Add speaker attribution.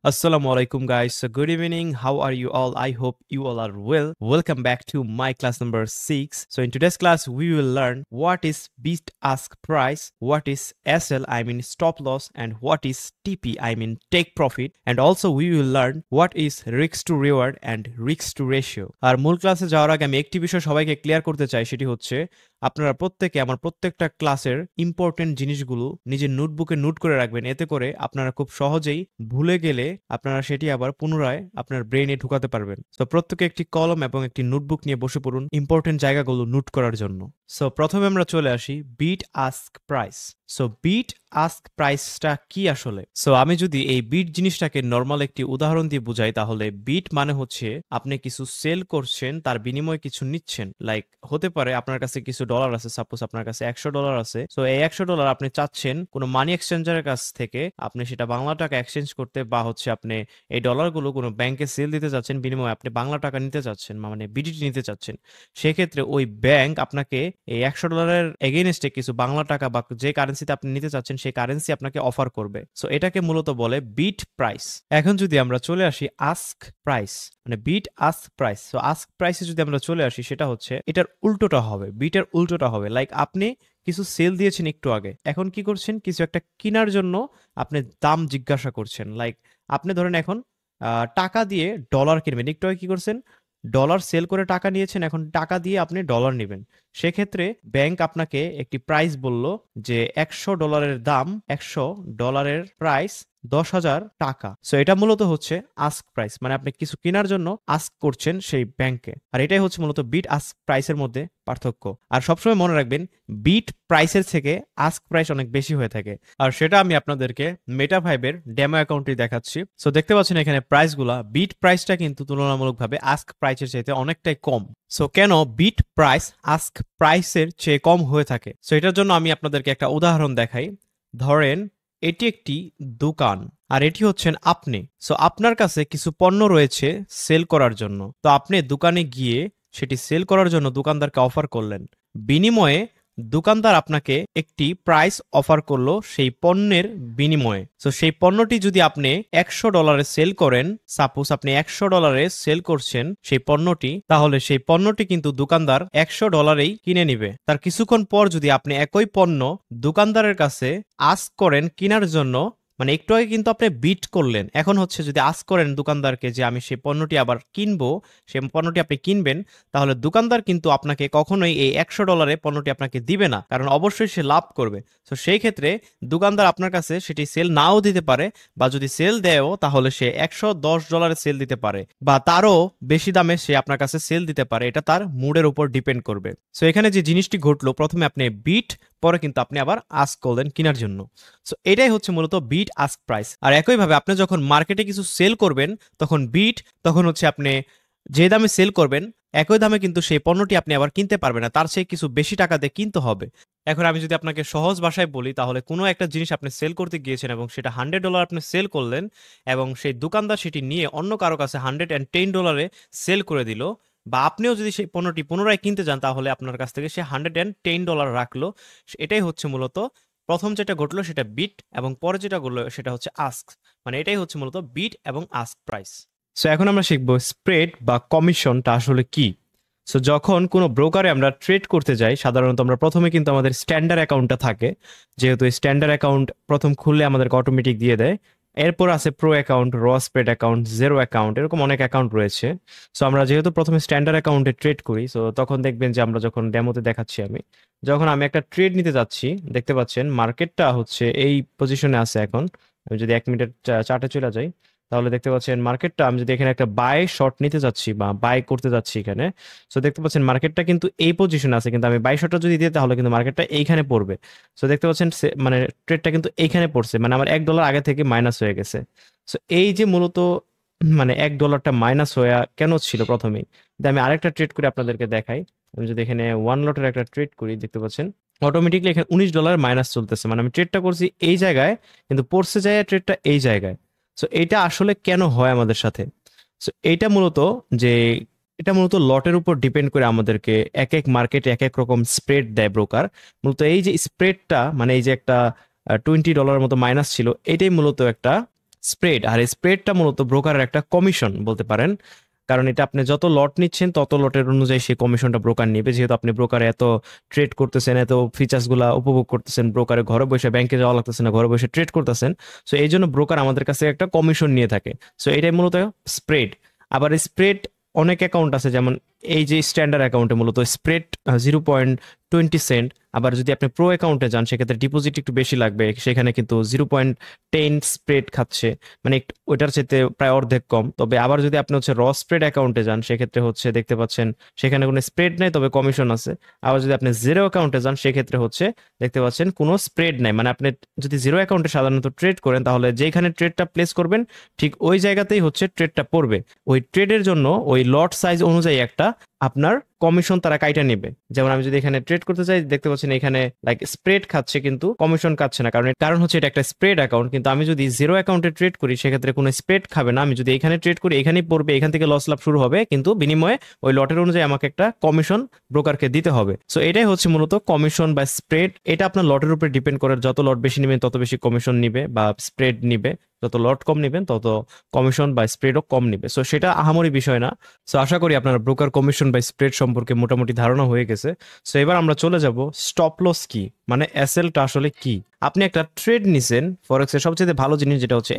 Speaker 1: Assalamu alaikum, guys. So, good evening. How are you all? I hope you all are well. Welcome back to my class number 6. So, in today's class, we will learn what is bid ask price, what is SL, I mean stop loss, and what is TP, I mean take profit. And also, we will learn what is risk to reward and risk to ratio. আর মূল ক্লাসে যাওয়ার আগে আমি একটি বিষয় সবাইকে clear করতে চাই, সেটি হচ্ছে আপনারা প্রত্যেকে আমার প্রত্যেকটা ক্লাসের ইম্পর্টেন্ট জিনিসগুলো নিজের নোটবুকে নোট করে রাখবেন। এতে করে আপনারা খুব সহজেই ভুলে গেলে আপনারা সেটি আবার পুনরায় আপনার ব্রেইনে ঢুকাতে পারবেন। তো প্রত্যেকে একটি কলম এবং একটি নোটবুক নিয়ে বসে পড়ুন ইম্পর্টেন্ট জায়গাগুলো নোট করার জন্য। সো প্রথমে আমরা চলে আসি বিড আস্ক প্রাইস। সো বিড আস্ক প্রাইসটা কি আসলে? সো আমি যদি এই বিট জিনিসটাকে নর্মাল একটি উদাহরণ দিয়ে বুঝাই, তাহলে বিট মানে হচ্ছে আপনি কিছু সেল করছেন, তার বিনিময়ে কিছু নিচ্ছেন। লাইক হতে পারে আপনার কাছে কিছু ডলার আছে, সাপোজ আপনার কাছে $100 আছে। সো এই $100 আপনি চাচ্ছেন কোনো মানি এক্সচেঞ্জারের কাছ থেকে আপনি সেটা বাংলা টাকা এক্সচেঞ্জ করতে, বা হচ্ছে আপনি এই ডলারগুলো কোনো ব্যাংকে সেল দিতে চাচ্ছেন, বিনিময়ে আপনি বাংলা টাকা নিতে চাচ্ছেন, মানে বিডিটি নিতে চাচ্ছেন। সেক্ষেত্রে ওই ব্যাংক আপনাকে এই $100 এগেইনস্টে কিছু বাংলা টাকা বা যে কারেন্সিতে আপনি নিতে চাচ্ছেন সেই কারেন্সি আপনাকে অফার করবে। সো এটাকে মূলত বলে বিট প্রাইস। এখন যদি আমরা চলে আসি আস্ক প্রাইস, মানে বিট আস্ক প্রাইস। সো আস্ক প্রাইসে যদি আমরা চলে আসি, সেটা হচ্ছে এটার উল্টোটা হবে, বিটের উল্টোটা হবে। লাইক আপনি কিছু সেল দিয়েছেন একটু আগে, এখন কি করছেন, কিছু একটা কেনার জন্য আপনি দাম জিজ্ঞাসা করছেন। লাইক আপনি ধরেন এখন টাকা দিয়ে ডলার কিনবেন, একটু আগে কি করছেন, ডলার সেল করে টাকা নিয়েছেন, এখন টাকা দিয়ে আপনি ডলার নেবেন। সেক্ষেত্রে ব্যাংক আপনাকে একটি প্রাইস বলল যে $100 দাম, $100 প্রাইস $10,000। সো এটা মূলত হচ্ছে আস্ক প্রাইস, মানে আপনি কিছু কেনার জন্য আস্ক করছেন সেই ব্যাংকে। আর এটাই হচ্ছে মূলত বিট আস্ক প্রাইসের মধ্যে পার্থক্য। আর সবসময় মনে রাখবেন, বিট প্রাইসের থেকে আস্ক প্রাইস অনেক বেশি হয়ে থাকে। আর সেটা আমি আপনাদেরকে মেটা5-এর ডেমো অ্যাকাউন্টে দেখাচ্ছি। সো দেখতে পাচ্ছেন এখানে প্রাইসগুলা, বিট প্রাইসটা কিন্তু তুলনামূলকভাবে আস্ক প্রাইসের চাইতে অনেকটাই কম। সো কেন বিট প্রাইস আস্ক প্রাইসের চেয়ে কম হয়ে থাকে? সো এটার জন্য আমি আপনাদেরকে একটা উদাহরণ দেখাই। ধরেন এটি একটি দোকান, আর এটি হচ্ছেন আপনি। সো আপনার কাছে কিছু পণ্য রয়েছে সেল করার জন্য। তো আপনি দোকানে গিয়ে সেটি সেল করার জন্য দোকানদারকে অফার করলেন। বিনিময়ে দোকানদার আপনাকে একটি প্রাইস অফার করলো সেই পণ্যের বিনিময়ে। তো সেই পণ্যটি যদি আপনি $100 সেল করেন, সাপোজ আপনি $100 সেল করছেন সেই পণ্যটি, তাহলে সেই পণ্যটি কিন্তু দোকানদার $100 কিনে নিবে। তার কিছুক্ষণ পর যদি আপনি একই পণ্য দোকানদারের কাছে আস্ক করেন কেনার জন্য, মানে একটু আগে কিন্তু আপনি বিট করলেন, এখন হচ্ছে যদি আস্ক করেন দোকানদারকে যে আমি সেই পণ্যটি আবার কিনবো, সেই পণ্যটি আপনি কিনবেন, তাহলে দোকানদার কিন্তু আপনাকে কখনোই এই $100 পণ্যটি আপনাকে দিবে না, কারণ অবশ্যই সে লাভ করবে। তো সেই ক্ষেত্রে দোকানদার আপনার কাছে সেটি সেল নাও দিতে পারে, বা যদি সেল দেয়ও তাহলে সে $110 সেল দিতে পারে, বা তারও বেশি দামে সে আপনার কাছে সেল দিতে পারে। এটা তার মুডের উপর ডিপেন্ড করবে। সো এখানে যে জিনিসটি ঘটলো, প্রথমে আপনি বিট, পরে কিন্তু আপনি আবার আস্ক করলেন কেনার জন্য। সো এটাই হচ্ছে মূলত বিট আস্ক প্রাইস। আর একইভাবে আপনি যখন মার্কেটে কিছু সেল করবেন, তখন বিট, তখন হচ্ছে আপনি যে দামে সেল করবেন একই দামে কিন্তু সেই পণ্যটি আপনি আবার কিনতে পারবেন না, তার চেয়ে কিছু বেশি টাকা দিয়ে কিনতে হবে। এখন আমি যদি আপনাকে সহজ ভাষায় বলি, তাহলে কোনো একটা জিনিস আপনি সেল করতে গিয়েছেন এবং সেটা $100 আপনি সেল করলেন, এবং সেই দোকানদার সেটি নিয়ে অন্য কারো কাছে $110 সেল করে দিল, বা আপনিও যদি সেই পণ্যটি পুনরায় কিনতে যান, তাহলে আপনার কাছ থেকে সে $110 রাখলো। এটাই হচ্ছে মূলত প্রথম যেটা ঘটলো সেটা বিট, এবং পরে যেটা ঘটলো সেটা হচ্ছে আস্ক। মানে এটাই হচ্ছে মূলত বিট এবং আস্ক প্রাইস। সো এখন আমরা শিখবো স্প্রেড বা কমিশনটা আসলে কি। সো যখন কোনো ব্রোকারে আমরা ট্রেড করতে যাই, সাধারণত আমরা প্রথমে কিন্তু আমাদের স্ট্যান্ডার্ড অ্যাকাউন্টটা থাকে, যেহেতু এই স্ট্যান্ডার্ড অ্যাকাউন্ট প্রথম খুললে আমাদেরকে অটোমেটিক দিয়ে দেয়। এরপর আছে প্রো অ্যাকাউন্ট, র স্প্রেড অ্যাকাউন্ট, জিরো অ্যাকাউন্ট, এরকম অনেক অ্যাকাউন্ট রয়েছে। সো আমরা যেহেতু প্রথমে স্ট্যান্ডার্ড অ্যাকাউন্টে ট্রেড করি, সো তখন দেখবেন যে আমরা যখন ডেমোতে দেখাচ্ছি, যখন আমি একটা ট্রেড নিতে যাচ্ছি, দেখতে পাচ্ছেন মার্কেটটা হচ্ছে এই পজিশনে আছে এখন। আমি যদি 1 মিনিটের চার্টে চলে যাই, তাহলে দেখতে পাচ্ছেন মার্কেটটা, আমি যদি এখানে একটা বাই শর্ট নিতে যাচ্ছি বা বাই করতে যাচ্ছি এখানে, সো দেখতে পাচ্ছেন মার্কেটটা কিন্তু এই পজিশনে আছে, কিন্তু আমি বাই শর্টটা যদি দিই তাহলে কিন্তু মার্কেটটা এইখানে পড়বে। সো দেখতে পাচ্ছেন মানে ট্রেডটা কিন্তু এইখানে পড়ছে, মানে আমার $1 আগে থেকে মাইনাস হয়ে গেছে। সো এই যে মূলত মানে $1টা মাইনাস হয়ে কেন ছিল প্রথমেই। আমি আরেকটা ট্রেড করে আপনাদেরকে দেখাই। আমি যদি এখানে 1 লটের একটা ট্রেড করি, দেখতে পাচ্ছেন অটোমেটিকলি এখানে $19 মাইনাস চলতেছে, মানে আমি ট্রেডটা করছি এই জায়গায়, কিন্তু পড়ছে যায় ট্রেডটা এই জায়গায়। সো এটা আসলে কেন হয় আমাদের সাথে? সো এটা মূলত লটের উপর ডিপেন্ড করে আমাদেরকে এক এক মার্কেটে এক এক রকম স্প্রেড দেয় ব্রোকার। মূলত এই যে স্প্রেডটা, মানে এই যে একটা $20 মতো মাইনাস ছিল, এটাই মূলত একটা স্প্রেড, আর স্প্রেডটা মূলত ব্রোকারের একটা কমিশন বলতে পারেন, কারণ এটা আপনি যত লট নিচ্ছেন তত লটের অনুযায়ী সেই কমিশনটা ব্রোকার নেবে। যেহেতু আপনি ব্রোকারে এত ট্রেড করতেছেন, এত ফিচার্স গুলা উপভোগ করতেছেন, ব্রোকারে ঘরে বসে ব্যাংকে যাওয়া লাগতেছে না, ঘরে বসে ট্রেড করতেছেন, সো এই জন্য ব্রোকার আমাদের কাছে একটা কমিশন নিয়ে থাকে। সো এটাই মূলত স্প্রেড। আবার স্প্রেড অনেক অ্যাকাউন্ট আছে, যেমন এই যে স্ট্যান্ডার্ড অ্যাকাউন্টে মূলত স্প্রেড 0.20 সেন্ট। আবার যদি আপনি প্রো অ্যাকাউন্টে যান সেক্ষেত্রে ডিপোজিট একটু বেশি লাগবে, সেখানে কিন্তু 0.10 স্প্রেড খাচ্ছে, মানে ওইটার চাইতে প্রায় অর্ধেক কম। তবে আবার যদি আপনি হচ্ছে র স্প্রেড অ্যাকাউন্টে যান সেক্ষেত্রে হচ্ছে দেখতে পাচ্ছেন সেখানে কোনো স্প্রেড নেই, তবে কমিশন আছে। আবার যদি আপনি জিরো অ্যাকাউন্টে যান সেক্ষেত্রে হচ্ছে দেখতে পাচ্ছেন কোনো স্প্রেড নাই, মানে আপনি যদি জিরো অ্যাকাউন্টে সাধারণত ট্রেড করেন তাহলে যেখানে ট্রেডটা প্লেস করবেন ঠিক ওই জায়গাতেই হচ্ছে ট্রেডটা পড়বে। ওই ট্রেডের জন্য ওই লট সাইজ অনুযায়ী একটা আপনার কমিশন তারা কাইটা নেবে। যেমন আমি যদি এখানে ট্রেড করতে চাই দেখতে পাচ্ছেন এখানে লাইক স্প্রেড খাচ্ছে কিন্তু কমিশন খাচ্ছে না, কারণ হচ্ছে এটা একটা স্প্রেড অ্যাকাউন্ট। কিন্তু আমি যদি জিরো অ্যাকাউন্টে ট্রেড করি সেক্ষেত্রে কোনো স্প্রেড খাবে না। আমি যদি এখানে ট্রেড করি এখানেই পড়বে, এখান থেকে লস লাভ শুরু হবে, কিন্তু বিনিময়ে ওই লটের অনুযায়ী আমাকে একটা কমিশন ব্রোকারকে দিতে হবে। সো এটাই হচ্ছে মূলত কমিশন বা স্প্রেড। এটা আপনার লটের উপরে ডিপেন্ড করে, যত লট বেশি নেবেন তত বেশি কমিশন নিবে বা স্প্রেড নিবে, যত লট কম নেবেন তত কমিশন বা স্প্রেডও কম নিবে। সো সেটা আহামরি বিষয় না। সো আশা করি আপনার ব্রোকার কমিশন বা স্প্রেড সম্পর্কে মোটামুটি ধারণা হয়ে গেছে। সো এবার আমরা চলে যাব স্টপ লস কি, মানে এসএলটা আসলে কি। আপনি একটা ট্রেড নিছেন ফরেক্সের, সবচেয়ে ভালো জিনিস যেটা হচ্ছে